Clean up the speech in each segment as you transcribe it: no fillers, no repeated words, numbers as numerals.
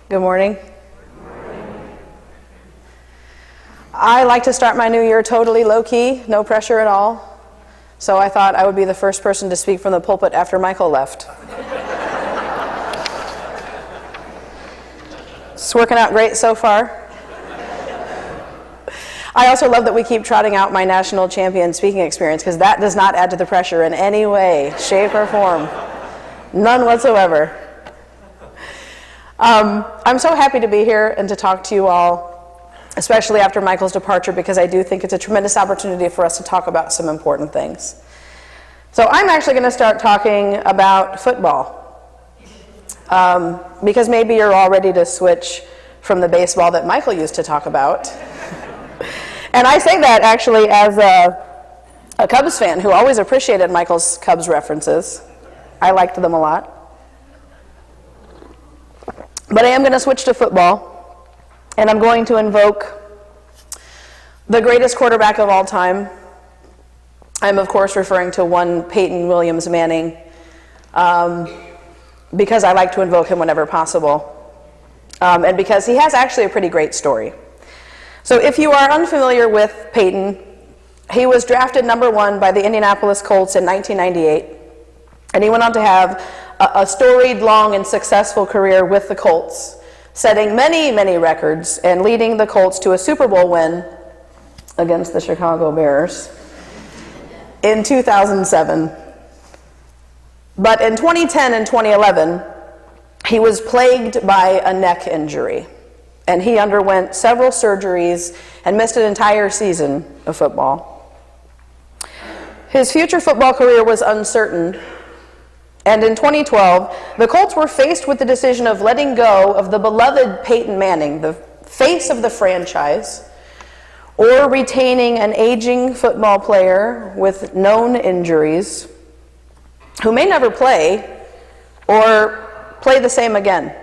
Good morning. I like to start my new year totally low-key, no pressure at all. So I thought I would be the first person to speak from the pulpit after Michael left. It's working out great so far. I also love that we keep trotting out my national champion speaking experience, because that does not add to the pressure in any way, shape, or form. None whatsoever. I'm so happy to be here and to talk to you all, especially after Michael's departure, because I do think it's a tremendous opportunity for us to talk about some important things. So I'm actually going to start talking about football, because maybe you're all ready to switch from the baseball that Michael used to talk about. And I say that actually as a Cubs fan who always appreciated Michael's Cubs references. I liked them a lot. But I am going to switch to football, and I'm going to invoke the greatest quarterback of all time. I'm, of course, referring to one Peyton Williams Manning, because I like to invoke him whenever possible, and because he has actually a pretty great story. So if you are unfamiliar with Peyton, he was drafted number 1 by the Indianapolis Colts in 1998, and he went on to have a storied, long, and successful career with the Colts, setting many, many records and leading the Colts to a Super Bowl win against the Chicago Bears in 2007. But in 2010 and 2011, he was plagued by a neck injury, and he underwent several surgeries and missed an entire season of football. His future football career was uncertain, and in 2012, the Colts were faced with the decision of letting go of the beloved Peyton Manning, the face of the franchise, or retaining an aging football player with known injuries who may never play or play the same again.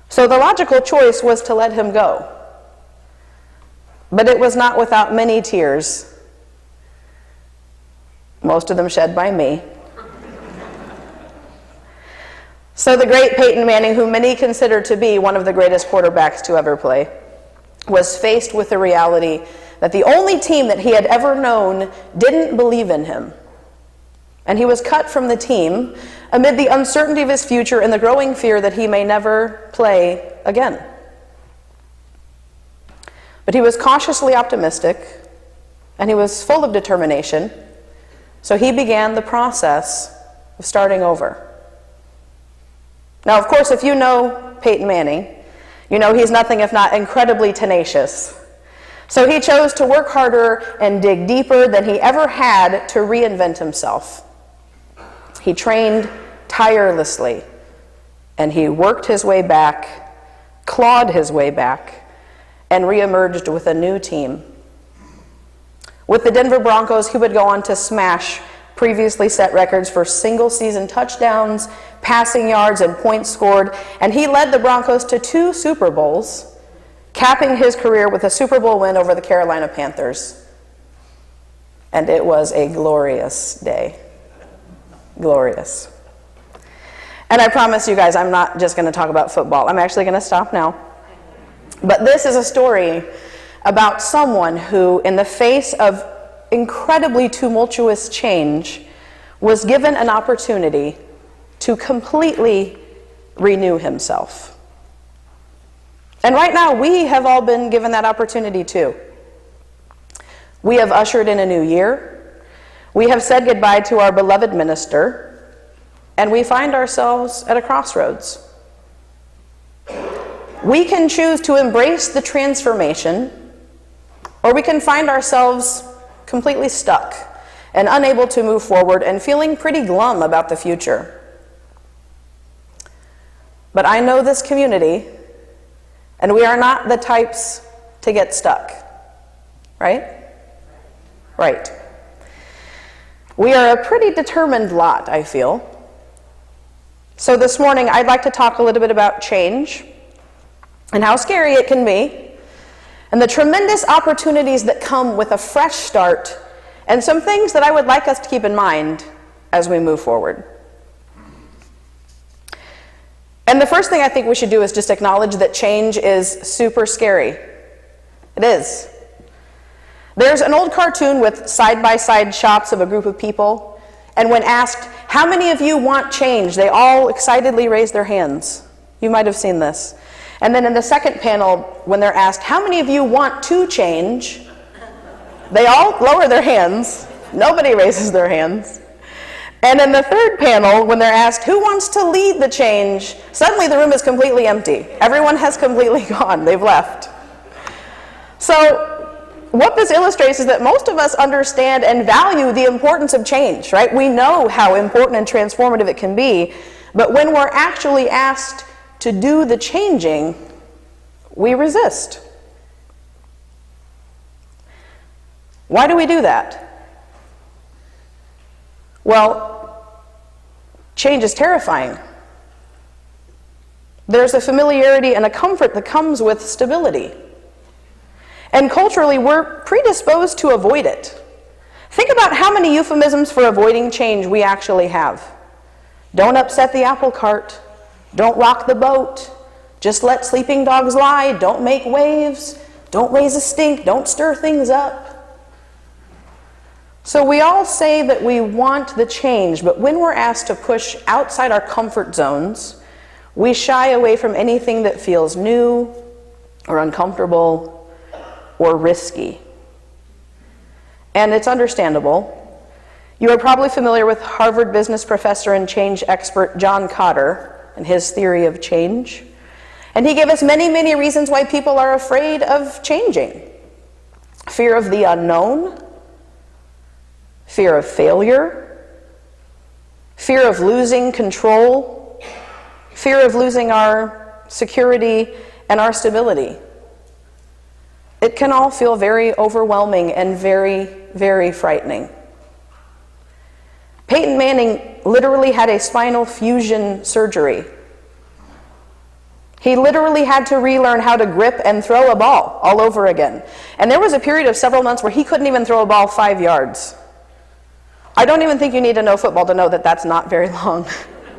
So the logical choice was to let him go. But it was not without many tears, most of them shed by me. So the great Peyton Manning, who many consider to be one of the greatest quarterbacks to ever play, was faced with the reality that the only team that he had ever known didn't believe in him. And he was cut from the team amid the uncertainty of his future and the growing fear that he may never play again. But he was cautiously optimistic, and he was full of determination, so he began the process of starting over. Now, of course, if you know Peyton Manning, you know he's nothing if not incredibly tenacious. So he chose to work harder and dig deeper than he ever had to reinvent himself. He trained tirelessly, and he worked his way back, clawed his way back, and reemerged with a new team. With the Denver Broncos, he would go on to smash previously set records for single-season touchdowns, passing yards, and points scored, and he led the Broncos to 2 Super Bowls, capping his career with a Super Bowl win over the Carolina Panthers. And it was a glorious day. Glorious. And I promise you guys, I'm not just going to talk about football. I'm actually going to stop now. But this is a story about someone who, in the face of incredibly tumultuous change, was given an opportunity to completely renew himself. And right now, we have all been given that opportunity too. We have ushered in a new year. We have said goodbye to our beloved minister, and we find ourselves at a crossroads. We can choose to embrace the transformation, or we can find ourselves completely stuck and unable to move forward and feeling pretty glum about the future. But I know this community, and we are not the types to get stuck, right? Right. We are a pretty determined lot, I feel. So this morning, I'd like to talk a little bit about change and how scary it can be, and the tremendous opportunities that come with a fresh start, and some things that I would like us to keep in mind as we move forward. And the first thing I think we should do is just acknowledge that change is super scary. It is. There's an old cartoon with side-by-side shots of a group of people, and when asked, how many of you want change, they all excitedly raise their hands. You might have seen this. And then in the second panel, when they're asked, how many of you want to change, they all lower their hands. Nobody raises their hands. And in the third panel, when they're asked, who wants to lead the change, suddenly the room is completely empty. Everyone has completely gone. They've left. So what this illustrates is that most of us understand and value the importance of change, right? We know how important and transformative it can be, but when we're actually asked to do the changing, we resist. Why do we do that? Well, change is terrifying. There's a familiarity and a comfort that comes with stability. And culturally, we're predisposed to avoid it. Think about how many euphemisms for avoiding change we actually have. Don't upset the apple cart. Don't rock the boat. Just let sleeping dogs lie. Don't make waves. Don't raise a stink. Don't stir things up. So we all say that we want the change, but when we're asked to push outside our comfort zones, we shy away from anything that feels new or uncomfortable or risky. And it's understandable. You are probably familiar with Harvard business professor and change expert John Kotter and his theory of change. And he gave us many, many reasons why people are afraid of changing. Fear of the unknown, fear of failure, fear of losing control, fear of losing our security and our stability. It can all feel very overwhelming and very, very frightening. Peyton Manning literally had a spinal fusion surgery. He literally had to relearn how to grip and throw a ball all over again. And there was a period of several months where he couldn't even throw a ball 5 yards. I don't even think you need to know football to know that that's not very long,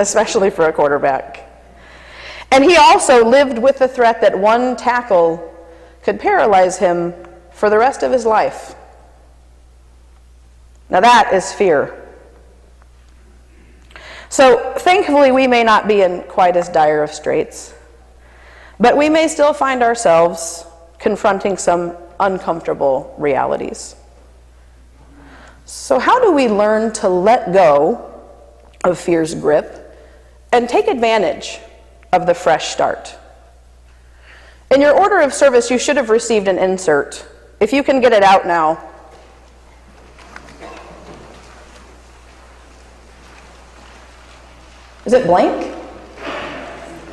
especially for a quarterback. And he also lived with the threat that one tackle could paralyze him for the rest of his life. Now that is fear. So thankfully we may not be in quite as dire of straits, but we may still find ourselves confronting some uncomfortable realities. So how do we learn to let go of fear's grip and take advantage of the fresh start? In your order of service, you should have received an insert. If you can get it out now. Is it blank?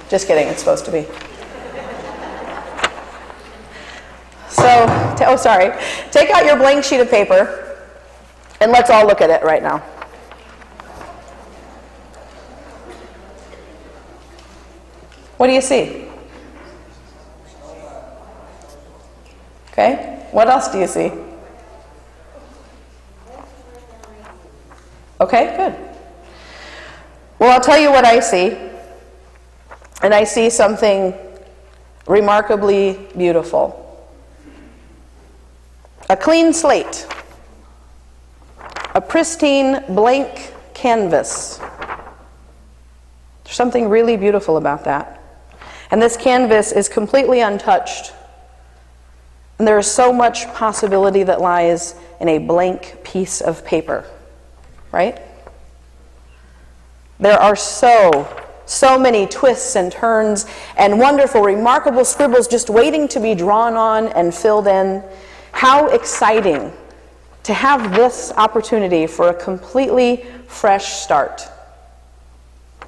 Just kidding, it's supposed to be. So, sorry. Take out your blank sheet of paper, and let's all look at it right now. What do you see? Okay, what else do you see? Okay, good. Well, I'll tell you what I see. And I see something remarkably beautiful. A clean slate. A pristine blank canvas. There's something really beautiful about that. And this canvas is completely untouched. And there is so much possibility that lies in a blank piece of paper, right? There are so many twists and turns and wonderful, remarkable scribbles just waiting to be drawn on and filled in. How exciting to have this opportunity for a completely fresh start.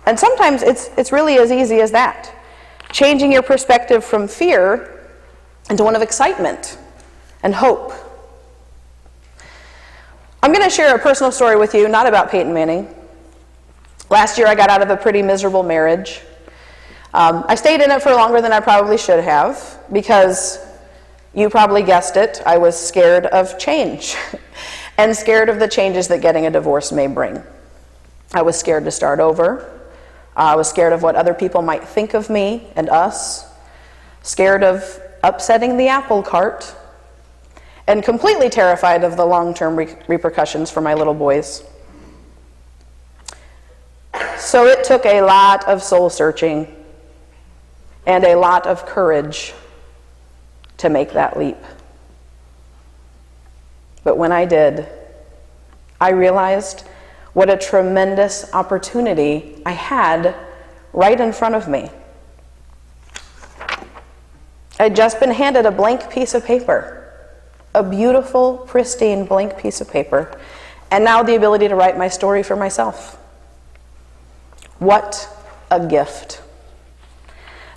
And sometimes it's really as easy as that. Changing your perspective from fear into one of excitement and hope. I'm going to share a personal story with you, not about Peyton Manning. Last year I got out of a pretty miserable marriage. I stayed in it for longer than I probably should have because, you probably guessed it, I was scared of change and scared of the changes that getting a divorce may bring. I was scared to start over. I was scared of what other people might think of me and us, scared of upsetting the apple cart, and completely terrified of the long-term repercussions for my little boys. So it took a lot of soul-searching and a lot of courage to make that leap. But when I did, I realized what a tremendous opportunity I had right in front of me. I'd just been handed a blank piece of paper, a beautiful, pristine blank piece of paper, and now the ability to write my story for myself. What a gift.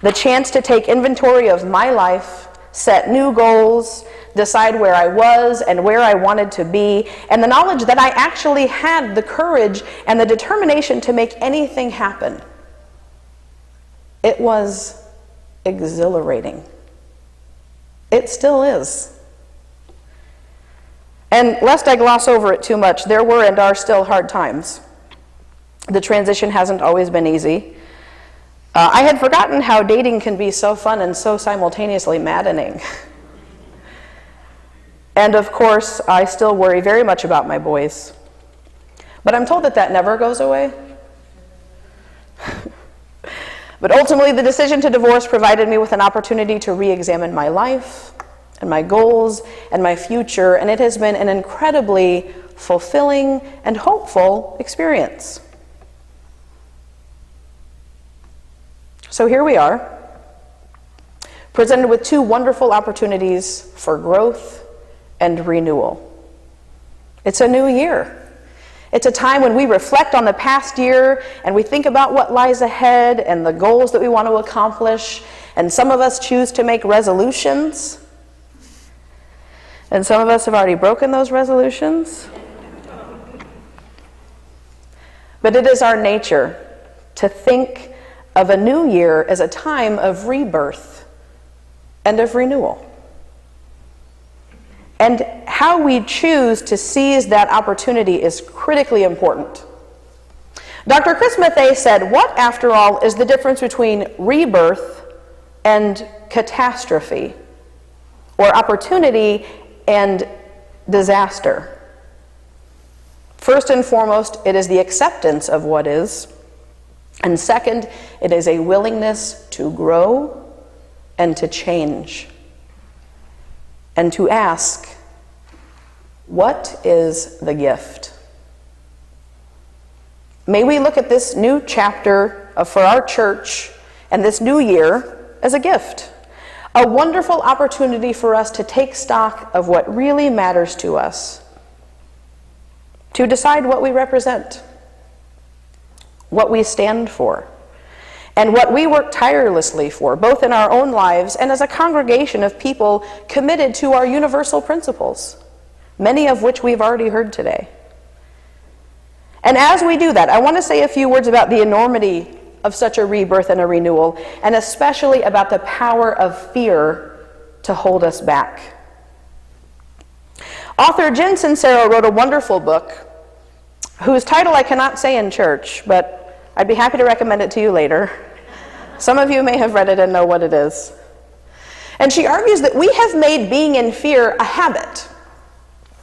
The chance to take inventory of my life, set new goals, decide where I was and where I wanted to be, and the knowledge that I actually had the courage and the determination to make anything happen. It was exhilarating. It still is. And lest I gloss over it too much, there were and are still hard times. The transition hasn't always been easy. I had forgotten how dating can be so fun and so simultaneously maddening. And of course, I still worry very much about my boys. But I'm told that that never goes away. But ultimately, the decision to divorce provided me with an opportunity to re-examine my life and my goals and my future, and it has been an incredibly fulfilling and hopeful experience. So here we are, presented with two wonderful opportunities for growth and renewal. It's a new year. It's a time when we reflect on the past year and we think about what lies ahead and the goals that we want to accomplish. And some of us choose to make resolutions. And some of us have already broken those resolutions. But it is our nature to think of a new year as a time of rebirth and of renewal. And how we choose to seize that opportunity is critically important. Dr. Chris Mathey said, "What, after all, is the difference between rebirth and catastrophe, or opportunity and disaster? First and foremost, it is the acceptance of what is. And second, it is a willingness to grow and to change. And to ask, what is the gift?" May we look at this new chapter for our church and this new year as a gift, a wonderful opportunity for us to take stock of what really matters to us, to decide what we represent, what we stand for, and what we work tirelessly for, both in our own lives and as a congregation of people committed to our universal principles, many of which we've already heard today. And as we do that, I want to say a few words about the enormity of such a rebirth and a renewal, and especially about the power of fear to hold us back. Author Jen Sincero wrote a wonderful book whose title I cannot say in church, but I'd be happy to recommend it to you later. Some of you may have read it and know what it is. And she argues that we have made being in fear a habit,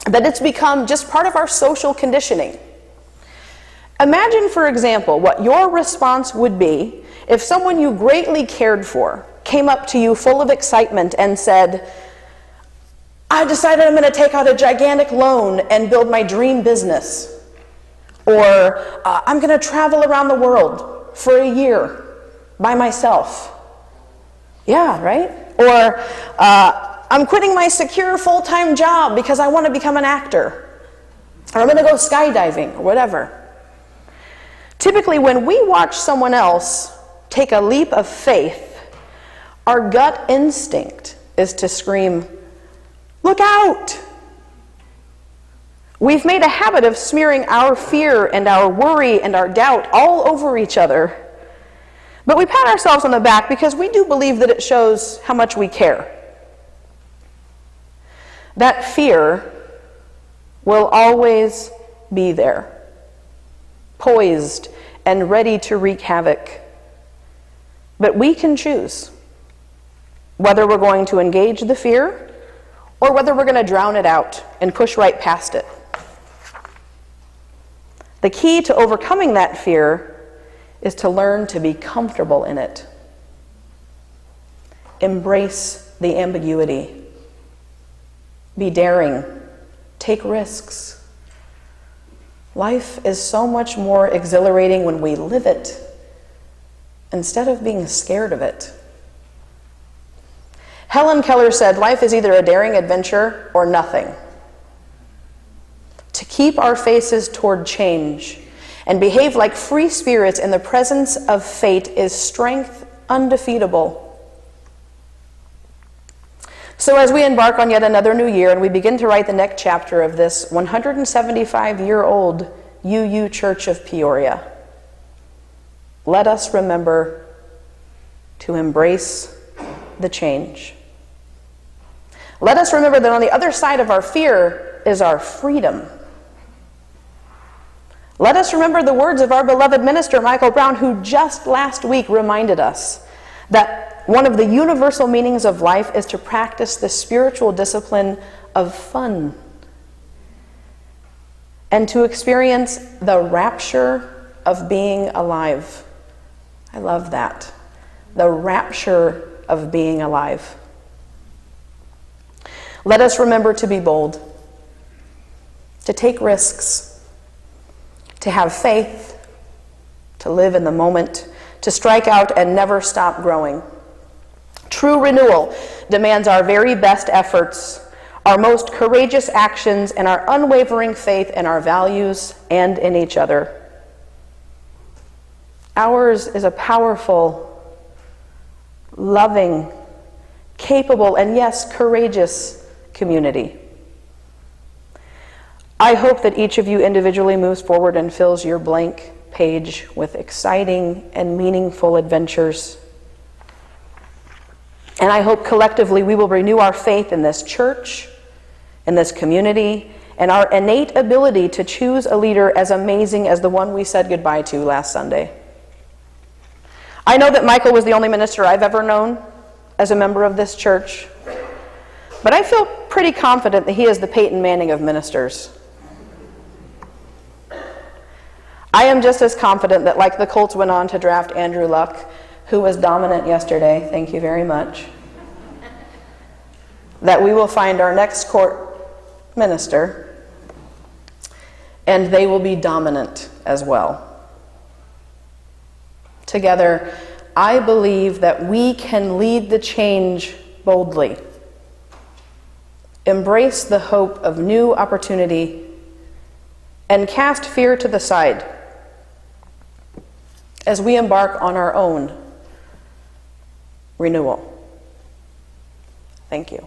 that it's become just part of our social conditioning. Imagine, for example, what your response would be if someone you greatly cared for came up to you full of excitement and said, "I decided I'm going to take out a gigantic loan and build my dream business." Or, "I'm going to travel around the world for a year by myself." Yeah, right? Or, "I'm quitting my secure full-time job because I want to become an actor." Or, "I'm going to go skydiving," or whatever. Typically, when we watch someone else take a leap of faith, our gut instinct is to scream, "Look out!" We've made a habit of smearing our fear and our worry and our doubt all over each other. But we pat ourselves on the back because we do believe that it shows how much we care. That fear will always be there, poised and ready to wreak havoc. But we can choose whether we're going to engage the fear or whether we're going to drown it out and push right past it. The key to overcoming that fear is to learn to be comfortable in it. Embrace the ambiguity. Be daring. Take risks. Life is so much more exhilarating when we live it instead of being scared of it. Helen Keller said, "Life is either a daring adventure or nothing." To keep our faces toward change and behave like free spirits in the presence of fate is strength undefeatable. So as we embark on yet another new year and we begin to write the next chapter of this 175-year-old UU Church of Peoria, let us remember to embrace the change. Let us remember that on the other side of our fear is our freedom. Let us remember the words of our beloved minister, Michael Brown, who just last week reminded us that one of the universal meanings of life is to practice the spiritual discipline of fun and to experience the rapture of being alive. I love that. The rapture of being alive. Let us remember to be bold, to take risks, to have faith, to live in the moment, to strike out and never stop growing. True renewal demands our very best efforts, our most courageous actions, and our unwavering faith in our values and in each other. Ours is a powerful, loving, capable, and yes, courageous community. I hope that each of you individually moves forward and fills your blank page with exciting and meaningful adventures. And I hope collectively we will renew our faith in this church, in this community, and our innate ability to choose a leader as amazing as the one we said goodbye to last Sunday. I know that Michael was the only minister I've ever known as a member of this church, but I feel pretty confident that he is the Peyton Manning of ministers. I am just as confident that, like the Colts went on to draft Andrew Luck, who was dominant yesterday, thank you very much, that we will find our next court minister, and they will be dominant as well. Together, I believe that we can lead the change boldly, embrace the hope of new opportunity, and cast fear to the side as we embark on our own renewal. Thank you.